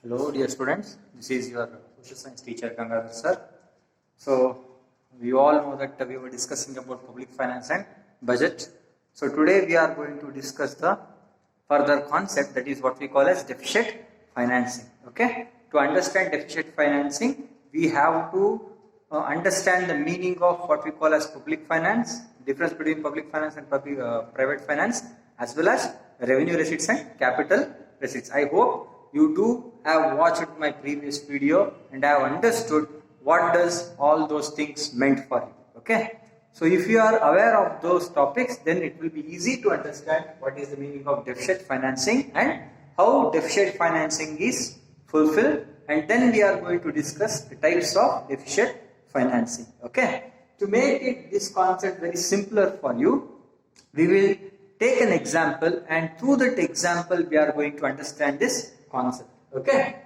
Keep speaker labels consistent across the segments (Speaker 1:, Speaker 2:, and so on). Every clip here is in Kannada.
Speaker 1: Hello, dear students. This is your social science teacher Gangadhar sir. So, we all know that we were discussing about public finance and budget. So, today we are going to discuss the further concept, that is what we call as deficit financing. Okay. To understand deficit financing, we have to understand the meaning of what we call as public finance, difference between public finance and private finance, as well as revenue receipts and capital receipts. I hope you do have watched my previous video and have understood what does all those things meant for you. Okay. So if you are aware of those topics, then it will be easy to understand what is the meaning of deficit financing and how deficit financing is fulfilled, and then we are going to discuss the types of deficit financing. Okay. To make it this concept very simpler for you, we will take an example, and through that example we are going to understand this concept. Okay.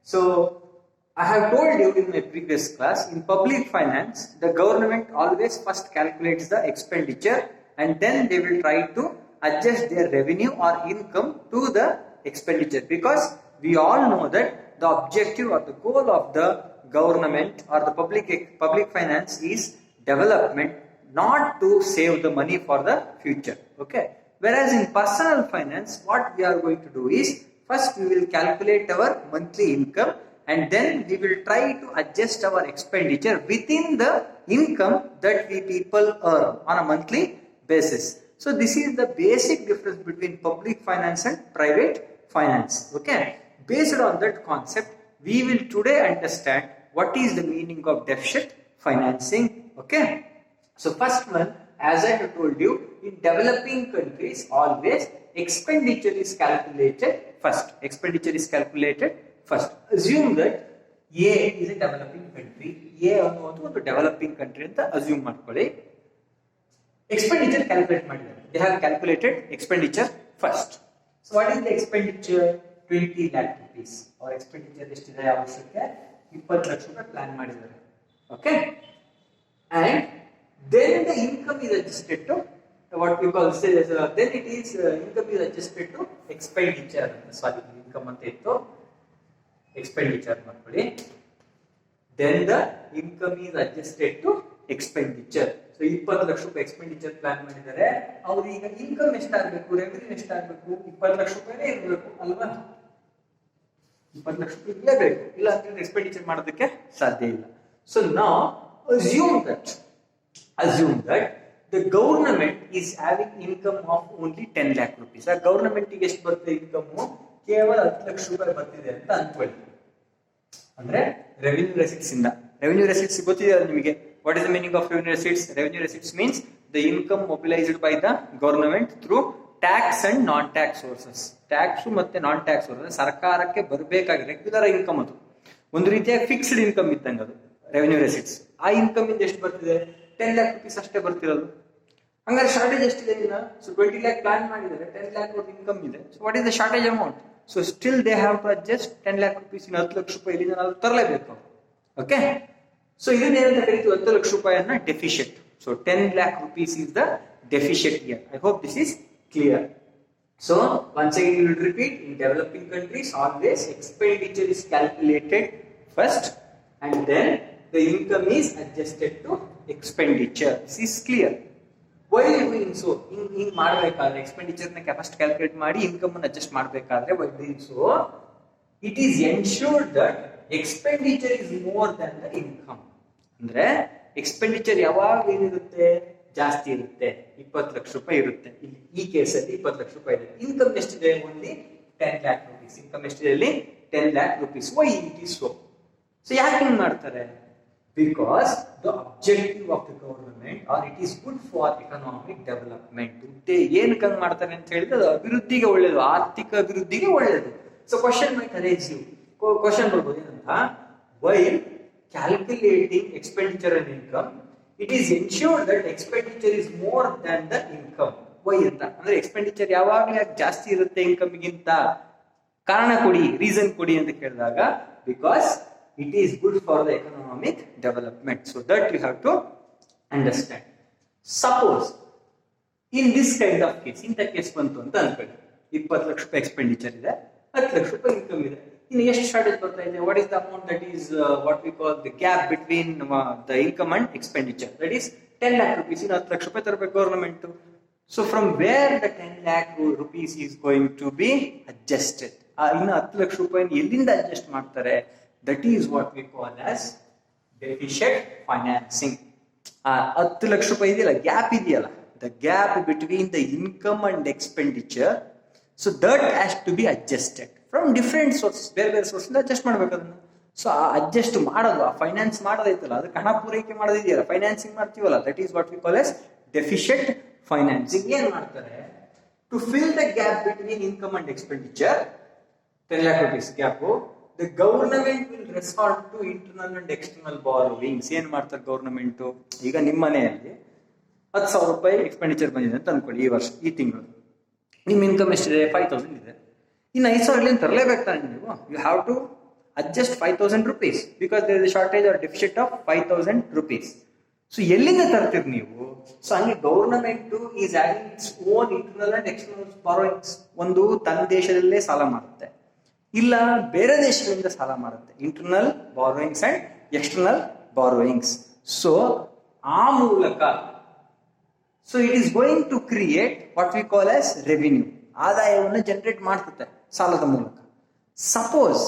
Speaker 1: So I have told you in my previous class, in public finance, the government always first calculates the expenditure and then they will try to adjust their revenue or income to the expenditure, because we all know that the objective or the goal of the government or the public finance is development, not to save the money for the future. Okay. Whereas in personal finance, what we are going to do is, first we will calculate our monthly income and then we will try to adjust our expenditure within the income that we people earn on a monthly basis. So this is the basic difference between public finance and private finance. Okay. Based on that concept, we will today understand what is the meaning of deficit financing. Okay. So first one, as I have told you, in developing countries always expenditure is calculated first. Expenditure is calculated first. Assume that A is a developing country. A ಅನ್ನೋದು developing country ಅಂತ assume ಮಾಡ್ಕೊಳ್ಳಿ. Expenditure calculate ಮಾಡಿದ್ದಾರೆ. They have calculated expenditure first. So what is the expenditure? 20 lakh rupees. Our expenditure ಎಷ್ಟಿದೆ ಆ ವರ್ಷಕ್ಕೆ 20 ಲಕ್ಷ ರೂಪಾಯಿ ಪ್ಲಾನ್ ಮಾಡಿದ್ದಾರೆ. Okay? And then the income is adjusted to what we call then it is income is adjusted to expenditure. Sorry, income ante ittu expenditure ಮಾಡ್ಕೊಳ್ಳಿ. Then the income is adjusted to expenditure. So 20 lakh ರೂಪಾಯಿ ಎಕ್ಸ್ಪೆಂಡಿಚರ್ ಪ್ಲಾನ್ ಮಾಡಿದ್ದಾರೆ. ಅವರು ಈಗ ಇನ್ಕಮ್ ಎಷ್ಟಾಗಬೇಕು, ರೆವೆನ್ಯೂ ಎಷ್ಟಾಗಬೇಕು? 20 ಲಕ್ಷ ರೂಪಾಯಿನೇ ಇರಬೇಕು ಅಲ್ವಾ? 20 ಲಕ್ಷ ರೂಪಾಯಿ ಇರಲೇಬೇಕು, ಇಲ್ಲ ಅಂದ್ರೆ ಎಕ್ಸ್ಪೆಂಡಿಚರ್ ಮಾಡೋದಕ್ಕೆ ಸಾಧ್ಯ ಇಲ್ಲ. So now assume that the government is having income of only 10 lakh rupees. ಆ ಗವರ್ನಮೆಂಟ್ ಗೆ ಎಷ್ಟು ಬರುತ್ತೆ ಇನ್ಕಮ್? ಕೇವಲ 10 ಲಕ್ಷ ರೂಪಾಯಿ ಬರ್ತಿದೆ ಅಂತ ಅನ್ಕೊಳ್ಳಿ. ಅಂದ್ರೆ ರೆವಿನ್ಯೂ ರೆಸಿಟ್ಸ್ ಇಂದ. ರೆವಿನ್ಯೂ ರೆಸಿಟ್ಸ್ ಗೊತ್ತಿದೆ ನಿಮಗೆ. What is the meaning of revenue receipts? Revenue receipts means the income mobilised by the government through tax and non tax sources. Tax ಮತ್ತೆ ನಾನ್ ಟ್ಯಾಕ್ಸ್ ಸೋರ್ಸಸ್ ಸರ್ಕಾರಕ್ಕೆ ಬರಬೇಕಾಗಿ ರೆಗ್ಯುಲರ್ ಇನ್ಕಮ್, ಅದು ಒಂದು ರೀತಿಯ ಫಿಕ್ಸ್ಡ್ ಇನ್ಕಮ್ ಇದ್ದಂಗೆ ಅದು ರೆವಿನ್ಯೂ ರೆಸಿಟ್ಸ್. ಆ ಇನ್ಕಮ್ ಇಂದ ಎಷ್ಟು ಬರ್ತಿದೆ? 10 lakh rupees ಅಷ್ಟೇ ಬರ್ತಿರೋದು. ಹಂಗಾರೆ ಶಾರ್ಟೇಜ್ ಎಷ್ಟಿದೆ ಇನ್ನ? ಸೊ 20 lakh ಪ್ಲಾನ್ ಮಾಡಿದರೆ 10 lakh ಇನ್ಕಮ್ ಇದೆ. So what is the shortage amount? So still they have to adjust 10 lakh rupees ಇನ್ 10 ಲಕ್ಷ ರೂಪಾಯಿ ಇಲ್ಲಿಂದ ನಾವು ತರಲೇಬೇಕು. ಓಕೆ. ಸೊ ಇದನ್ನ ಏನಂತ ಕರೀತೀವಿ? 10 ಲಕ್ಷ ರೂಪಾಯಿಯನ್ನ deficit. So 10 lakh rupees is the deficit here. I hope this is clear. So once again we will repeat, in developing countries always expenditure is calculated first and then the income is adjusted to expenditure. This is clear. Why doing so? In ಮಾಡಬೇಕಾದ್ರೆ ಎಕ್ಸ್ಪೆಂಡಿಚರ್ ನ ಫಸ್ಟ್ ಕ್ಯಾಲ್ಕುಲೇಟ್ ಮಾಡಿ ಇನ್ಕಮ್ ಅನ್ನು ಅಡ್ಜಸ್ಟ್ ಮಾಡಬೇಕಾದ್ರೆ why doing so? It is ensured that expenditure is more than the income. ಅಂದ್ರೆ ಎಕ್ಸ್ಪೆಂಡಿಚರ್ ಯಾವಾಗ ಏನಿರುತ್ತೆ? ಜಾಸ್ತಿ ಇರುತ್ತೆ. 20 ಲಕ್ಷ ರೂಪಾಯಿ ಇರುತ್ತೆ. ಇಲ್ಲಿ ಈ ಕೇಸಲ್ಲಿ 20 ಲಕ್ಷ ರೂಪಾಯಿ ಇದೆ. ಇನ್ಕಮ್ ಎಷ್ಟಿದೆ? Only 10 lakh rupees. ಇನ್ಕಮ್ ಎಷ್ಟಿದೆ ಇಲ್ಲಿ? 10 lakh rupees. Why it is so? So ಯಾಕೆ ಹಿಂಗ್ ಮಾಡ್ತಾರೆ? Because the objective of the government, or it is good for economic development. ಏನಕ್ಕೆ ಹಂಗ್ ಮಾಡ್ತಾರೆ ಅಂತ ಹೇಳಿದ್ರೆ ಅದು ಅಭಿವೃದ್ಧಿಗೆ ಒಳ್ಳೆಯದು, ಆರ್ಥಿಕ ಅಭಿವೃದ್ಧಿಗೆ ಒಳ್ಳೆಯದು. So question might arise you. Question ಬರ್ಬೋದು ಏನಂತ? while calculating expenditure and income, it is ensured that expenditure is more than the income. Why ಅಂತ ಅಂದ್ರೆ ಎಕ್ಸ್ಪೆಂಡಿಚರ್ ಯಾವಾಗಲೂ ಯಾಕೆ ಜಾಸ್ತಿ ಇರುತ್ತೆ ಇನ್ಕಮ್ ಗಿಂತ? ಕಾರಣ ಕೊಡಿ, ರೀಸನ್ ಕೊಡಿ ಅಂತ ಕೇಳಿದಾಗ, because it is good for the economic development. So that you have to understand. Suppose in this kind of case, in the case ಬಂತು ಅಂತ ಅನ್ಕೊಳ್ಳಿ, 20 ಲಕ್ಷ ರೂಪಾಯಿ ಎಕ್ಸ್ಪೆಂಡಿಚರ್ ಇದೆ, 10 ಲಕ್ಷ ರೂಪಾಯಿ ಇನ್ಕಮ್ ಇದೆ. ಇನ್ನು ಎಷ್ಟು ಶಾರ್ಟೇಜ್ ಬರ್ತಾ ಇದೆ? What is the amount that is what we call the gap between the income and expenditure? That is 10 lakh rupees. ಇನ್ನು 10 ಲಕ್ಷ ರೂಪಾಯಿ ತರಬೇಕು government. So from where the 10 lakh rupees is going to be adjusted? ಇನ್ನು 10 ಲಕ್ಷ ರೂಪಾಯಿ ಎಲ್ಲಿಂದ ಅಡ್ಜಸ್ಟ್ ಮಾಡ್ತಾರೆ? That is what we call as deficit financing. 10 lakh ರೂಪಾಯಿ ಇದೆಯಲ್ಲ, ಗ್ಯಾಪ್ ಇದೆಯಲ್ಲ, the gap between the income and expenditure, so that has to be adjusted from different sources. ಬೇರೆ ಬೇರೆ ಸೋರ್ಸ್ ಇಂದ ಅಡ್ಜಸ್ಟ್ ಮಾಡ್ಬೇಕು ಅದನ್ನ. ಸೊ ಅಡ್ಜಸ್ಟ್ ಮಾಡೋದು, ಫೈನಾನ್ಸ್ ಮಾಡೋದೈತಲ್ಲ, ಅದಕ್ಕೆ ಹಣ ಪೂರೈಕೆ ಮಾಡೋದಿದೆಯಲ್ಲ, ಫೈನಾನ್ಸಿಂಗ್ ಮಾಡ್ತೀವಲ್ಲ, that is what we call as deficit financing. ಏನ್ ಮಾಡ್ತಾರೆ? To fill the gap between income and expenditure, 10 lakh rupees gap, the government will resort to internal and external borrowings. ಏನ್ ಮಾಡ್ತಾರೆ ಗವರ್ನಮೆಂಟ್? ಈಗ ನಿಮ್ಮ ಮನೆಯಲ್ಲಿ 10,000 ರೂಪಾಯಿ ಎಕ್ಸ್ಪೆಂಡಿಚರ್ ಬಂದಿದೆ ಅಂತ ಅನ್ಕೊಳ್ಳಿ ಈ ವರ್ಷ, ಈ ತಿಂಗಳು. ನಿಮ್ಮ ಇನ್ಕಮ್ ಎಷ್ಟಿದೆ? 5,000 ಇದೆ. ಇನ್ನು 5,000 ತರಲೇಬೇಕು ತಾನೆ ನೀವು. You have to adjust 5,000 rupees because there is shortage or deficit of 5,000 rupees. So ಎಲ್ಲಿಂದ ತರ್ತೀರಿ ನೀವು? ಸೊ ಹಂಗೆ government is having its own internal and external borrowings. ಒಂದು ತನ್ನ ದೇಶದಲ್ಲೇ ಸಾಲ ಮಾಡುತ್ತೆ, ಇಲ್ಲ ಬೇರೆ ದೇಶಗಳಿಂದ ಸಾಲ ಮಾಡುತ್ತೆ. Internal borrowings and external borrowings. So ಆ ಮೂಲಕ so it is going to create what we call as revenue. ಆದಾಯವನ್ನು ಜನರೇಟ್ ಮಾಡ್ತದೆ ಸಾಲದ ಮೂಲಕ. Suppose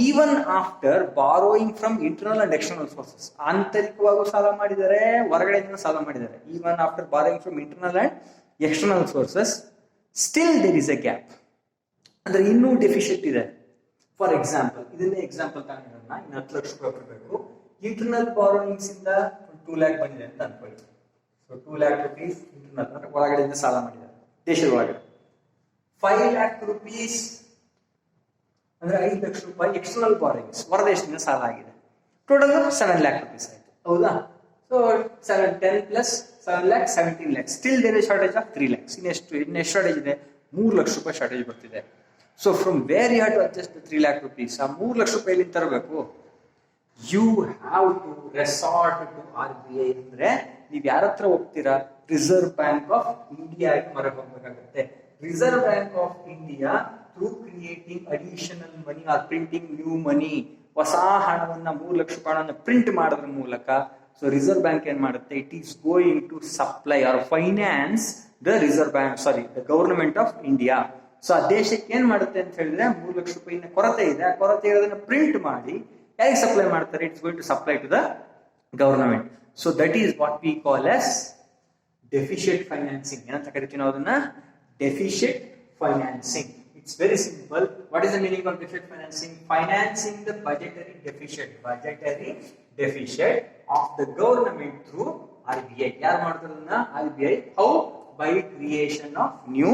Speaker 1: even after borrowing from internal and external sources, ಆಂತರಿಕವಾಗೂ ಸಾಲ ಮಾಡಿದ್ದಾರೆ, ಹೊರಗಡೆಯಿಂದ ಸಾಲ ಮಾಡಿದ್ದಾರೆ, even after borrowing from internal and external sources, still there is a gap. ಅಂದ್ರೆ ಇನ್ನೂ ಡೆಫಿಷಿಟ್ ಇದೆ. ಫಾರ್ ಎಕ್ಸಾಂಪಲ್, ಇದನ್ನೇ ಎಕ್ಸಾಂಪಲ್ ತಗೊಂಡಿರೋಣ. ಇನ್ನು 10 ಲಕ್ಷ ರೂಪಾಯಿ ಬರಬೇಕು. ಇಂಟರ್ನಲ್ ಬಾರೋಯಿಂಗ್ಸ್ ಇಂದ 2 lakh ಬಂದಿದೆ ಅಂತ ಅನ್ಕೊಳ್ಳಿ. ಸೊ 2 lakh rupees ಇಂಟರ್ನಲ್ ಅಂದ್ರೆ ಒಳಗಡೆಯಿಂದ ಸಾಲ ಮಾಡಿದ್ದಾರೆ ದೇಶದ ಒಳಗಡೆ. 5 lakh rupees ಅಂದ್ರೆ 5 ಲಕ್ಷ ರೂಪಾಯಿ ಎಕ್ಸ್ಟರ್ನಲ್ ಬಾರೋಯಿಂಗ್ಸ್, ಹೊರದೇಶದಿಂದ ಸಾಲ ಆಗಿದೆ. ಟೋಟಲ್ 7 lakh rupees ಆಯ್ತು, ಹೌದಾ? So 10 plus 7 lakh 17 lakh. Still there is shortage of 3 lakhs. ಇನ್ನೆಷ್ಟು ಶಾರ್ಟೇಜ್ ಇದೆ? 3 ಲಕ್ಷ ರೂಪಾಯಿ ಶಾರ್ಟೇಜ್ ಬರ್ತಿದೆ. So from where you have to adjust 3 lakh rupees? ಆ 3 ಲಕ್ಷ ರೂಪಾಯಿ ತರಬೇಕು. You have to resort to RBI. ಅಂದ್ರೆ ನೀವ್ ಯಾರ ಹತ್ರ ಹೋಗ್ತೀರಾ? ರಿಸರ್ವ್ ಬ್ಯಾಂಕ್ ಆಫ್ ಇಂಡಿಯಾಗೆ ಮೊರೆ ಹೋಗ್ಬೇಕಾಗುತ್ತೆ. Reserve Bank of India through creating additional money or printing new money, ಹೊಸ ಹಣವನ್ನ 3 ಲಕ್ಷ ರೂಪಾಯಿನ ಪ್ರಿಂಟ್ ಮಾಡೋದ್ರ ಮೂಲಕ, ಸೊ ರಿಸರ್ವ್ ಬ್ಯಾಂಕ್ ಏನ್ ಮಾಡುತ್ತೆ? It is going to supply or finance the reserve bank, the government of India. So ಆ ದೇಶಕ್ಕೆ ಏನ್ ಮಾಡುತ್ತೆ ಅಂತ ಹೇಳಿದ್ರೆ, 3 ಲಕ್ಷ ರೂಪಾಯಿನ ಕೊರತೆ ಇದೆ, ಆ ಕೊರತೆ ಇರೋದನ್ನ ಪ್ರಿಂಟ್ ಮಾಡಿ ಯಾರಿಗೆ ಸಪ್ಲೈ ಮಾಡ್ತಾರೆ? It's going to supply to the government. So that is what we call as deficit financing. ಏನಂತ ಕರಿತೀವಿ ನಾವು ಅದನ್ನ? Deficit financing. It's very simple. What is the meaning of deficit financing? Financing the budgetary deficit of the government through RBI. ಯಾರು ಮಾಡ್ತಾರೆ ಅದನ್ನ? RBI. How? By creation of new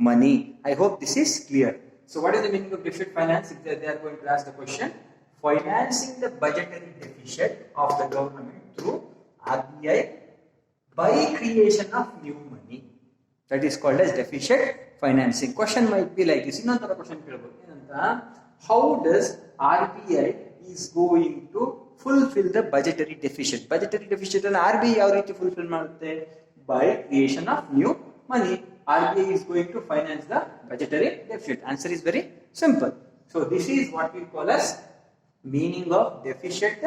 Speaker 1: money. I hope this is clear. So what is the meaning of deficit finance? If they are going to ask the question, financing the budgetary deficit of the government through RBI by creation of new money. That is called as deficit financing. Question might be like this. ಇನ್ನೊಂದು ತರ ಕ್ವಶನ್ ಕೇಳಬಹುದು. ಏನಂತ? How does RBI is going to fulfill the budgetary deficit? Budgetary deficit ಅನ್ನು RBI ಯಾವ ರೀತಿ fulfill ಮಾಡುತ್ತೆ? By creation of new money. RBI is going to finance the budgetary deficit. Answer is very simple. So this is what we call as meaning of deficit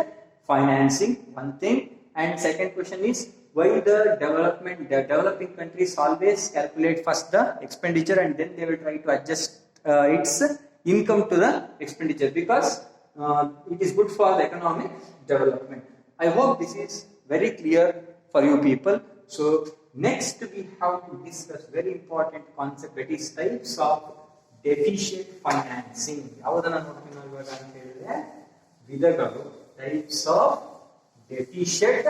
Speaker 1: financing. One thing. And second question is, why the developing countries always calculate first the expenditure and then they will try to adjust its income to the expenditure? Because it is good for the economic development. I hope this is very clear for you people. So next we have to discuss very important concept, that is types of deficit financing. ಯಾವುದನ್ನ ನೋಡ್ತೀವಿ ನಾವು ಇವಾಗ ಅಂತ ಹೇಳಿದ್ರೆ, ವಿಧಗಳು, types of deficit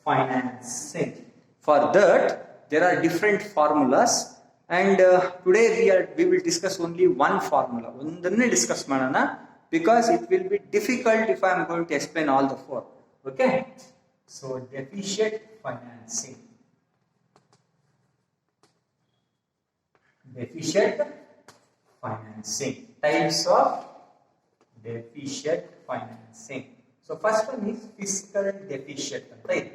Speaker 1: financing. For that there are different formulas and today we will discuss only one formula. ಒಂದನ್ನೇ discuss ಮಾಡೋಣ because it will be difficult if I am going to explain all the four. Okay? So deficit financing. Deficit financing. Types of deficit financing. So first one is fiscal deficit. Right?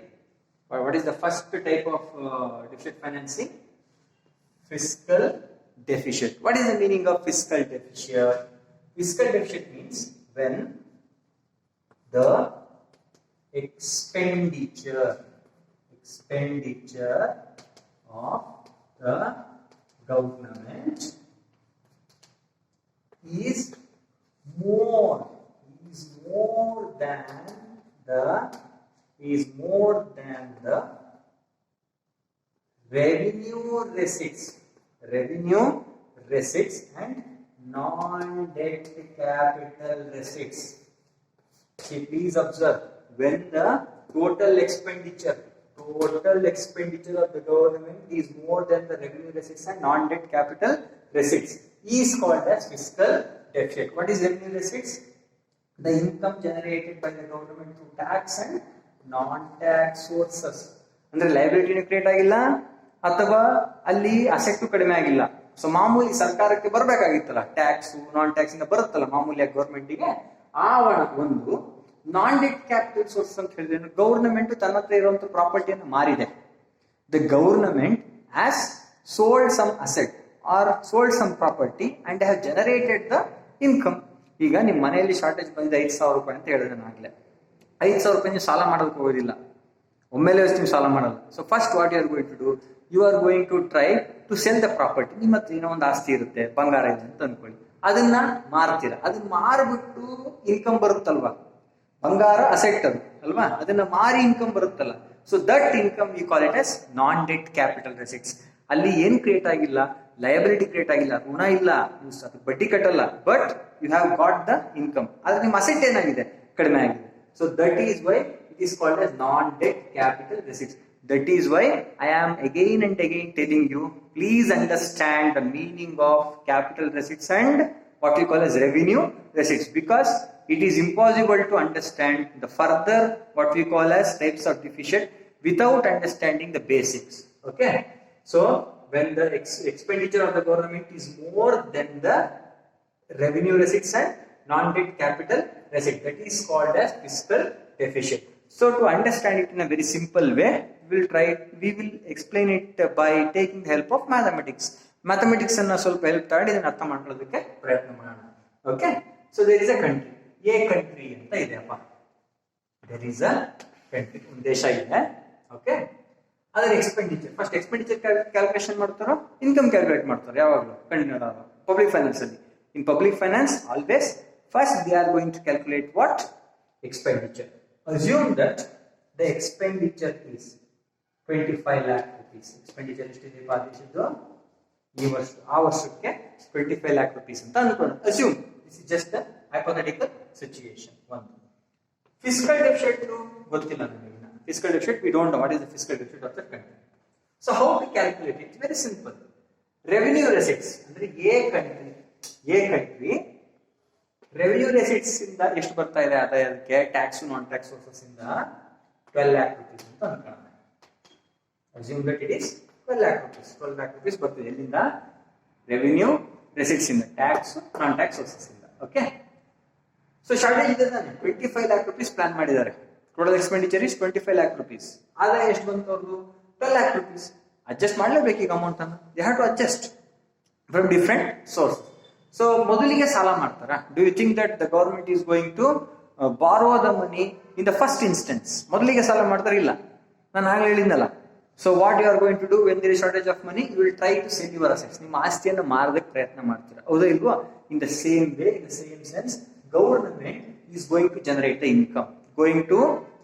Speaker 1: What is the first type of deficit financing? Fiscal deficit. What is the meaning of fiscal deficit? Fiscal deficit means when the expenditure of the government is more than the revenue receipts and non-debt capital receipts. See, please observe, when the total expenditure of the government is more than the revenue receipts and non-debt capital receipts is called as fiscal deficit. What is revenue receipts? The income generated by the government through tax and non-tax sources. ಅಂದ್ರೆ ಲೈಬಿಲಿಟಿನೂ ಕ್ರಿಯೇಟ್ ಆಗಿಲ್ಲ ಅಥವಾ ಅಲ್ಲಿ ಅಸೆಕ್ಟು ಕಡಿಮೆ ಆಗಿಲ್ಲ. ಸೊ ಮಾಮೂಲಿ ಸರ್ಕಾರಕ್ಕೆ ಬರಬೇಕಾಗಿತ್ತಲ್ಲ, ಟ್ಯಾಕ್ಸ್ ನಾನ್ ಟ್ಯಾಕ್ಸ್ ಇಂದ ಬರುತ್ತಲ್ಲ ಮಾಮೂಲಿಯಾಗಿ ಗೌರ್ಮೆಂಟಿಗೆ, ಆ ಒಂದು ನಾನ್ ಡೆಟ್ ಕ್ಯಾಪಿಟಲ್ ಸೋರ್ಸ್ ಅಂತ ಹೇಳಿದ್ರೆ ಗೌರ್ಮೆಂಟ್ ತನ್ನ ಹತ್ರ ಇರುವಂತ ಪ್ರಾಪರ್ಟಿಯನ್ನು ಮಾರಿದೆ. The government has sold some asset or sold some property and have generated the income. ಈಗ ನಿಮ್ಮ ಮನೆಯಲ್ಲಿ ಶಾರ್ಟೇಜ್ ಬಂದಿದೆ 5,000 ರೂಪಾಯಿ ಅಂತ ಹೇಳಿದ್ರೆ ನಾಗಲೇ 5,000 ರೂಪಾಯಿ ನೀವು ಸಾಲ ಮಾಡೋದಕ್ಕೆ ಹೋಗೋದಿಲ್ಲ, ಒಮ್ಮೆಲೆ ನೀವು ಸಾಲ ಮಾಡಲ್ಲ. So first what you are going to do, you are going to try to sell the property. ನಿಮ್ಮ ಹತ್ರ ಏನೋ ಒಂದು ಆಸ್ತಿ ಇರುತ್ತೆ, ಬಂಗಾರ ಇದೆ ಅಂತ ಅನ್ಕೊಳ್ಳಿ, ಅದನ್ನ ಮಾರ್ತೀರಾ. ಅದನ್ನ ಮಾರ್ಬಿಟ್ಟು ಇನ್ಕಮ್ ಬರುತ್ತಲ್ವಾ, ಬಂಗಾರ ಅಸೆಟ್ ಅದು ಅಲ್ವಾ, ಅದನ್ನ ಮಾರಿ ಇನ್ಕಮ್ ಬರುತ್ತಲ್ಲ. So that income we call it as non debt capital receipts. ಅಲ್ಲಿ ಏನ್ ಕ್ರಿಯೇಟ್ ಆಗಿಲ್ಲ, ಲಯಬಿಲಿಟಿ ಕ್ರಿಯೇಟ್ ಆಗಿಲ್ಲ, ಋಣ ಇಲ್ಲ, ಅದು ಬಡ್ಡಿ ಕಟ್ಟಲ್ಲ, but you have got the income. ಆದ್ರೆ ನಿಮ್ಮ ಅಸೆಟ್ ಏನಾಗಿದೆ, ಕಡಿಮೆ ಆಗಿದೆ. So that is why it is called as non-debt capital receipts. That is why I am again and again telling you, please understand the meaning of capital receipts and what we call as revenue receipts, because it is impossible to understand the further what we call as types of deficit without understanding the basics. Okay, so when the expenditure of the government is more than the revenue receipts and non-debt capital receipt, that is called as fiscal deficit. So to understand it in a very simple way, we will explain it by taking the help of mathematics. Mathematics anna ಸ್ವಲ್ಪ help ತಗೊಂಡು ಇದನ್ನ ಅರ್ಥ ಮಾಡ್ಕೊಳ್ಳೋದಕ್ಕೆ ಪ್ರಯತ್ನ ಮಾಡೋಣ. Okay, so there is a country, a country ಅಂತ ಇದೆಯಪ್ಪ, there is a country, ಒಂದು ದೇಶ ಇದೆ. Okay, ಅದರ ಎಕ್ಸ್ಪೆಂಡಿಚರ್, ಫಸ್ಟ್ ಎಕ್ಸ್ಪೆಂಡಿಚರ್ ಕ್ಯಾಲ್ಕುಲೇಷನ್ ಮಾಡ್ತಾರೋ, ಇನ್ಕಮ್ ಕ್ಯಾಲ್ಕುಲೇಟ್ ಮಾಡ್ತಾರೆ ಯಾವಾಗಲೂ ಪಬ್ಲಿಕ್ ಫೈನಾನ್ಸ್ ಅಲ್ಲಿ. In public finance always first they are going to calculate what? Expenditure. Assume that the expenditure is 25 lakh rupees. Expenditure ಎಷ್ಟಿದೆ ಪಾದಿಸಿದ್ದು ಈ ವರ್ಷ, ಆ ವರ್ಷಕ್ಕೆ 25 lakh rupees ಅಂತ ಅನ್ಕೊಂಡು. Assume this is just a hypothetical situation. One fiscal deficit ಗೊತ್ತಿಲ್ಲ ನಮಗೆ. Fiscal deficit we don't know what is the fiscal deficit of the country. So how to calculate it? Very simple. Revenue receipts ಅಂದ್ರೆ a country ರೆವಿನ್ಯೂ ರೆಸಿಟ್ಸ್ ಇಂದ ಎಷ್ಟು ಬರ್ತಾ ಇದೆ ಆದಾಯಕ್ಕೆ, ಟ್ಯಾಕ್ಸ್ ನಾನ್ ಟ್ಯಾಕ್ಸ್ ಸೋರ್ಸಸ್ ಇಂದ 12 lakh rupees ಅಂತ ಅನ್ಕೊಳ್ಳೋಣ. Assume that it is 12 lakh rupees. 12 lakh rupees ಬರ್ತಿದೆ ಎಲ್ಲಿಂದ, ರೆವಿನ್ಯೂ ರೆಸಿಟ್ಸ್ ಇಂದ, ಟ್ಯಾಕ್ಸ್ ನಾನ್ ಟ್ಯಾಕ್ಸ್ ಸೋರ್ಸಸ್ ಇಂದ. ಓಕೆ, ಸೊ ಶಾರ್ಟೇಜ್ ಇದೆ ತಾನೆ, 25 lakh rupees ಪ್ಲಾನ್ ಮಾಡಿದ್ದಾರೆ. Total expenditure is 25 lakh rupees. ಆದಾಯ ಎಷ್ಟು ಬಂತು ಅವ್ರದ್ದು, 12 lakh rupees. ಅಡ್ಜಸ್ಟ್ ಮಾಡ್ಲೇಬೇಕು ಈಗ ಅಮೌಂಟ್ ಅನ್ನು, they have to adjust from different source. So ಮೊದಲಿಗೆ ಸಾಲ ಮಾಡ್ತಾರಾ? Do you think that the government is going to borrow the money in the first instance? ಮೊದಲಿಗೆ ಸಾಲ ಮಾಡ್ತಾರೆ? ಇಲ್ಲ, ನಾನು ಆಗಲೇ ಹೇಳಿದ್ನಲ್ಲ. So what you are going to do when there is shortage of money, you will try to sale your assets. ನಿಮ್ಮ ಆಸ್ತಿಯನ್ನು ಮಾರದಕ್ಕೆ ಪ್ರಯತ್ನ ಮಾಡ್ತೀರಾ, ಹೌದಾ ಇಲ್ವಾ? In the same way, in the same sense, government is going to generate the income, going to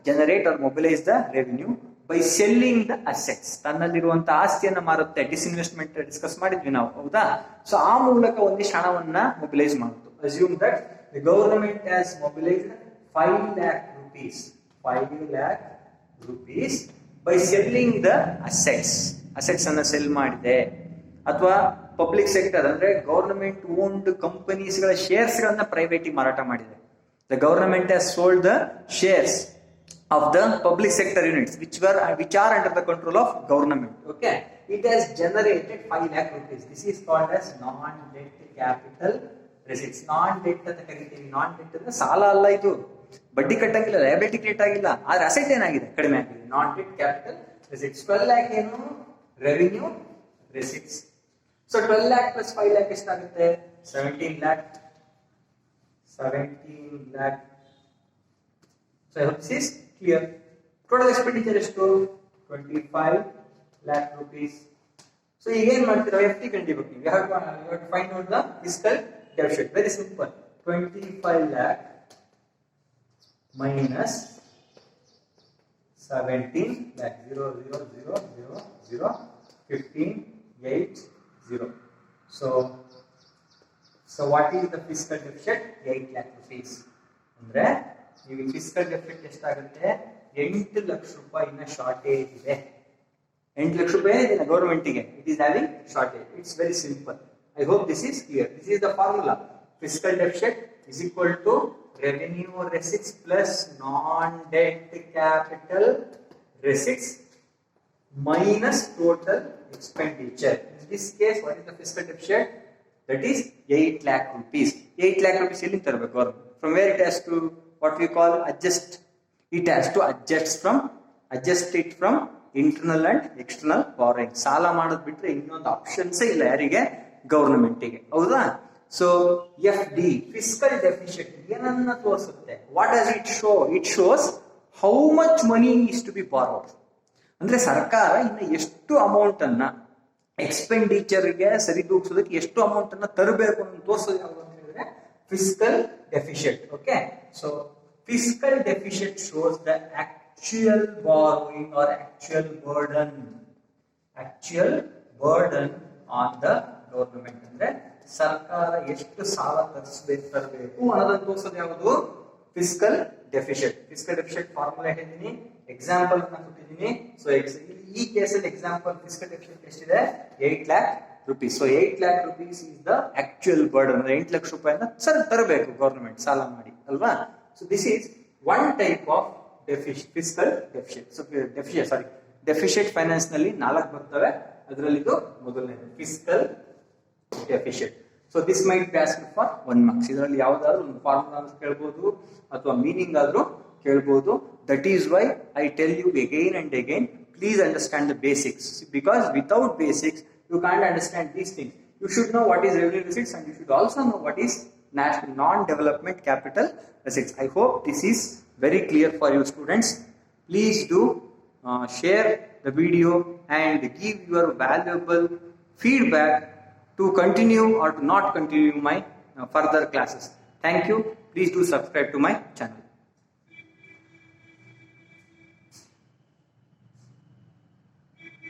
Speaker 1: generate or mobilise the revenue by selling the assets. ತನ್ನಲ್ಲಿರುವಂತಹ ಆಸ್ತಿಯನ್ನ ಮಾರುತ್ತೆ. ಡಿಸ್ಇನ್ವೆಸ್ಟ್ಮೆಂಟ್ ಡಿಸ್ಕಸ್ ಮಾಡಿದ್ವಿ ನಾವು, ಹೌದಾ? ಸೊ ಆ ಮೂಲಕ ಒಂದಿಷ್ಟು ಹಣವನ್ನ ಮೊಬಿಲೈಸ್ ಮಾಡುತ್ತೆ. Assume that the government has mobilised 5 lakh rupees by selling the assets. Assets ಅನ್ನ ಸೆಲ್ ಮಾಡಿದೆ. ಅಥವಾ ಪಬ್ಲಿಕ್ ಸೆಕ್ಟರ್ ಅಂದ್ರೆ ಗವರ್ಮೆಂಟ್ ಓನ್ಡ್ ಕಂಪನೀಸ್ ಗಳ ಶೇರ್ಸ್ ಗಳನ್ನ ಪ್ರೈವೇಟ್ ಮಾರಾಟ ಮಾಡಿದೆ. The government has sold the shares of the public sector units which are under the control of government. Okay, it has generated 5 lakh rupees. This is called as non-debt capital receipts. Non-debt ಅಂತ ಕರೀತೀವಿ. non-debt ಅಂದ್ರೆ ಸಾಲ ಅಲ್ಲ, ಇದು ಬಡ್ಡಿ ಕಟ್ಟಂಗಿಲ್ಲ, ಲಯಬಿಲಿಟಿ ಕ್ರಿಯೇಟ್ ಆಗಿಲ್ಲ, ಆದ್ರೆ ಅಸೆಟ್ ಏನಾಗಿದೆ, ಕಡಿಮೆ ಆಗಿದೆ. non-debt capital receipts. 12 lakh ಏನು, revenue receipts. So 12 lakh plus 5 lakh ಎಷ್ಟಾಗುತ್ತೆ, 17 lakh. 17 lakh. So I hope this is clear. Total expenditure is to 25 lakh rupees. So again, FT contributing. We have to find out the fiscal deficit. Very simple. 25 lakh minus 17 lakh 0 0 0 0 0 15 8 0. So what is the fiscal deficit? 8 lakh rupees. Andre ಈ ಫಿಸ್ಕಲ್ ಡೆಫಿಸಿಟ್ ಎಷ್ಟಾಗುತ್ತೆ? 8 ಲಕ್ಷ ರೂಪಾಯಿನ ಶಾರ್ಟೇಜ್ ಇದೆ. 8 ಲಕ್ಷ ರೂಪಾಯಿ ಇದೆ ಗವರ್ಮೆಂಟಿಗೆ. It is having shortage. It's very simple. I hope this is clear. This is the formula. Fiscal deficit is equal to revenue receipts plus non-debt capital receipts minus total expenditure. In this case, what is the fiscal deficit? That is 8 lakh rupees. 8 lakh rupees from where it has to, what we call adjust. It has to adjust it from internal and external borrowing. ಸಾಲ ಮಾಡೋದು ಬಿಟ್ರೆ ಇನ್ನೊಂದು ಆಪ್ಷನ್ಸ್ ಇಲ್ಲ ಯಾರಿಗೆ? ಗವರ್ನಮೆಂಟಿಗೆ. ಹೌದಾ? So FD, fiscal deficit, ಏನನ್ನ ತೋರಿಸುತ್ತೆ? What does it show? It shows how much money is to be borrowed. ಅಂದ್ರೆ ಸರ್ಕಾರ ಇನ್ನು ಎಷ್ಟು ಅಮೌಂಟ್ ಅನ್ನ ಎಕ್ಸ್ಪೆಂಡಿಚರ್ಗೆ ಸರಿದೂಗಿಸೋದಕ್ಕೆ ಎಷ್ಟು ಅಮೌಂಟ್ ಅನ್ನ ತರಬೇಕು ಅಂತ ತೋರಿಸೋದು ಯಾವುದು ಅಂತ ಹೇಳಿದ್ರೆ fiscal deficit. Okay, so fiscal deficit shows the actual borrowing or actual burden on the government. ಅಂದ್ರೆ ಸರ್ಕಾರ ಎಷ್ಟು ಸಾಲ ತರಬೇಕು ಅನ್ನೋದನ್ನ ತೋರಿಸೋದು ಯಾವುದು? Fiscal deficit. Fiscal deficit formula ಹೇಳಿದೀನಿ, ಎಕ್ಸಾಂಪಲ್ ಅನ್ನ ಕೊಟ್ಟಿದ್ದೀನಿ. ಸೊ ಈ ಕೇಸಲ್ಲಿ ಎಕ್ಸಾಂಪಲ್ ಫಿಸ್ಕಲ್ ಡೆಫಿಸಿಟ್ ಎಷ್ಟಿದೆ? 8 lakh rupees. So 8 lakh rupees is the actual burden. 8 lakh ರೂಪಾಯಿನ ತರಬೇಕು ಗವರ್ನಮೆಂಟ್ ಸಾಲ ಮಾಡಿ ಅಲ್ವಾ? So this is one type of fiscal deficit. So deficit finance ನಲ್ಲಿ 4 ಬರ್ತವೆ. ಅದರಲ್ಲಿ ಇದು ಮೊದಲನೇದು fiscal deficit. So this might be asked for 1 marks. ಇದರಲ್ಲಿ ಯಾವ್ದಾದ್ರು ಒಂದು ಫಾರ್ಮುಲಾ ಅಂತ ಕೇಳಬಹುದು ಅಥವಾ ಮೀನಿಂಗ್ ಆದ್ರೂ ಕೇಳಬಹುದು. That is why I tell you again and again, please understand the basics, because without basics you can't understand these things. You should know what is revenue receipts and you should also know what is national non-development capital receipts. I hope this is very clear for you students. Please do share the video and give your valuable feedback to continue or to not continue my further classes. Thank you. Please do subscribe to my channel.